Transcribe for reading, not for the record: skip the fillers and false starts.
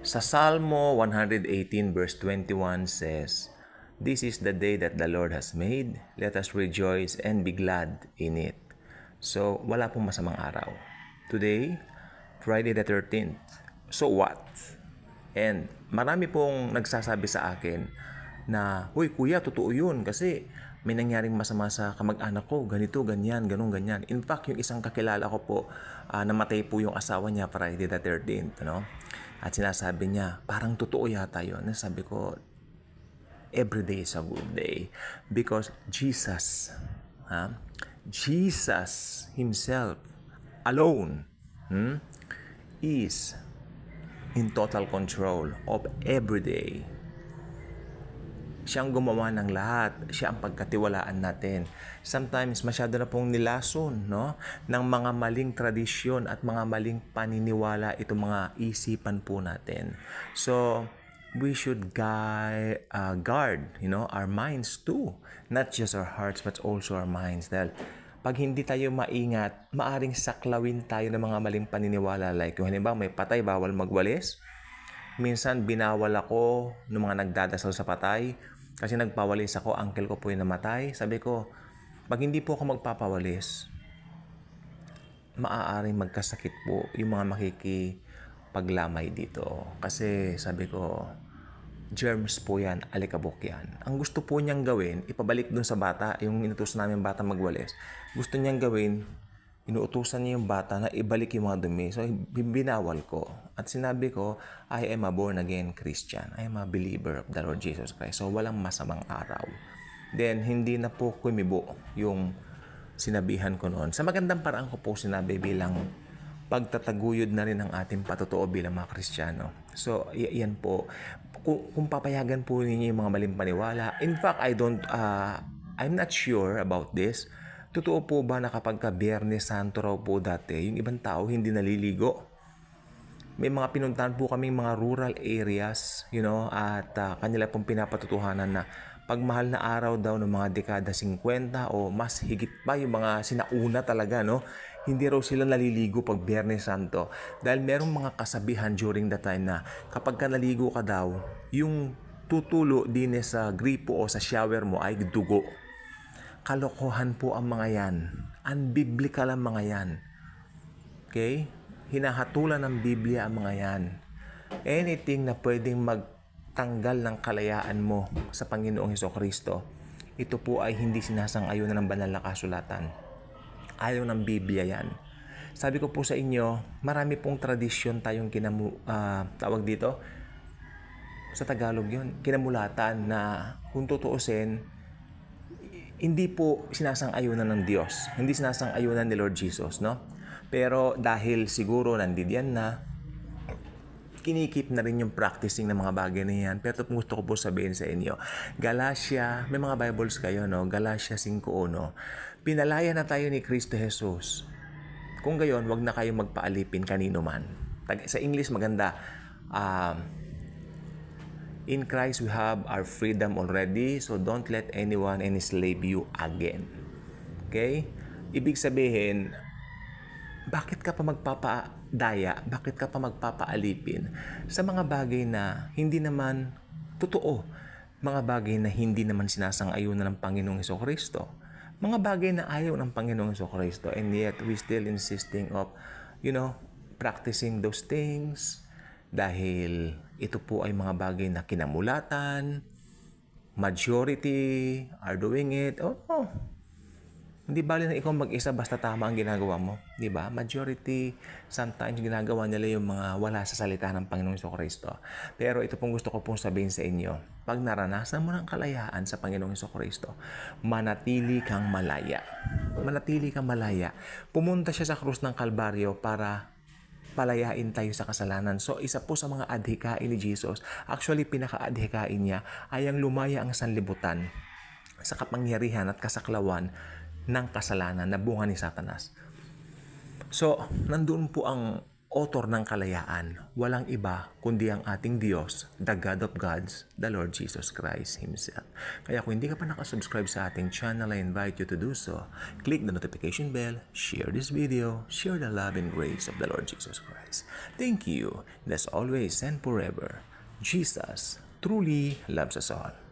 Sa Salmo 118 verse 21 says, "This is the day that the Lord has made. Let us rejoice and be glad in it." So, wala pong masamang araw. Today, Friday the 13th. So what? And marami pong nagsasabi sa akin na, "Uy kuya, totoo yun kasi may nangyaring masama sa kamag-anak ko, ganito, ganyan, ganun, ganyan." In fact, yung isang kakilala ko po, namatay po yung asawa niya Friday the 13th, no? At sinasabi niya, parang totoo yata yun. Sabi ko, every day is a good day. Because Jesus Himself alone is in total control of every day. Siyang gumawa ng lahat. Siya ang pagkatiwalaan natin. Sometimes, masyado na pong nilason, no? Ng mga maling tradisyon at mga maling paniniwala itong mga isipan po natin. So, we should guard, our minds too. Not just our hearts, but also our minds. Dahil pag hindi tayo maingat, maaring saklawin tayo ng mga maling paniniwala. Like, yung halimbawa, may patay, bawal magwalis. Minsan, binawal ako ng mga nagdadasal sa patay. Kasi nagpawalis ako, uncle ko po yung namatay. Sabi ko, pag hindi po ako magpapawalis, maaaring magkasakit po yung mga makikipaglamay dito. Kasi sabi ko, germs po yan, alikabok yan. Ang gusto po niyang gawin, ipabalik dun sa bata, yung inutusan namin bata magwalis. Gusto niyang gawin, inuutusan niya yung bata na ibalik yung mga dumi. So, binawal ko. At sinabi ko, I am a born-again Christian. I am a believer of the Lord Jesus Christ. So, walang masamang araw. Then, hindi na po kumibo yung sinabihan ko noon. Sa magandang paraan ko po sinabi bilang pagtataguyod na rin ang ating patotoo bilang mga Kristiyano. So, yan po. Kung papayagan po ninyo yung mga maling paniwala. In fact, I'm not sure about this. Totoo po ba na kapag Biyernes Santo raw po dati, yung ibang tao hindi naliligo? May mga pinuntahan po kaming mga rural areas, at kanila pong pinapatutuhanan na pagmahal na araw daw ng mga dekada 50 o mas higit pa yung mga sinauna talaga, no? Hindi raw sila naliligo pag Biyernes Santo. Dahil merong mga kasabihan during that time na kapag ka naligo ka daw, yung tutulo din sa gripo o sa shower mo ay dugo. Kalokohan po ang mga yan. Unbiblical ang mga yan. Okay? Hinahatulan ng Biblia ang mga yan. Anything na pwedeng magtanggal ng kalayaan mo sa Panginoong Hesukristo, ito po ay hindi sinasang-ayon ng banal na kasulatan. Ayaw ng Biblia yan. Sabi ko po sa inyo, marami pong tradisyon tayong tawag dito, sa Tagalog yun, kinamulatan na kung tutuusin, hindi po sinasang-ayunan ng Diyos. Hindi sinasang-ayunan ni Lord Jesus, no? Pero dahil siguro nandiyan na, kinikip na rin yung practicing ng mga bagay na yan. Pero gusto ko po sabihin sa inyo, Galatia, may mga Bibles kayo, no? Galatia 5:1. Pinalaya na tayo ni Kristo Jesus. Kung gayon, wag na kayo magpaalipin kanino man. Sa English maganda, in Christ we have our freedom already, so don't let anyone enslave you again. Okay? Ibig sabihin, bakit ka pa magpapadaya? Bakit ka pa magpapaalipin sa mga bagay na hindi naman totoo? Mga bagay na hindi naman sinasang-ayunan ng Panginoong Hesukristo. Mga bagay na ayaw ng Panginoong Hesukristo, and yet we still insisting of, practicing those things. Dahil ito po ay mga bagay na kinamulatan, majority are doing it. Hindi bali na ikaw mag-isa basta tama ang ginagawa mo. Diba? Majority, sometimes ginagawa nila yung mga wala sa salita ng Panginoong Hesukristo. Pero ito pong gusto ko pong sabihin sa inyo, pag naranasan mo ng kalayaan sa Panginoong Hesukristo, manatili kang malaya. Manatili kang malaya. Pumunta siya sa krus ng Kalbaryo para palayain tayo sa kasalanan. So, isa po sa mga adhikain ni Jesus, actually, pinaka-adhikain niya ay ang lumaya ang sanlibutan sa kapangyarihan at kasaklawan ng kasalanan na bunga ni Satanas. So, nandun po ang author ng kalayaan, walang iba kundi ang ating Diyos, the God of gods, the Lord Jesus Christ Himself. Kaya kung hindi ka pa nakasubscribe sa ating channel, I invite you to do so. Click the notification bell, share this video, share the love and grace of the Lord Jesus Christ. Thank you, and as always and forever, Jesus truly loves us all.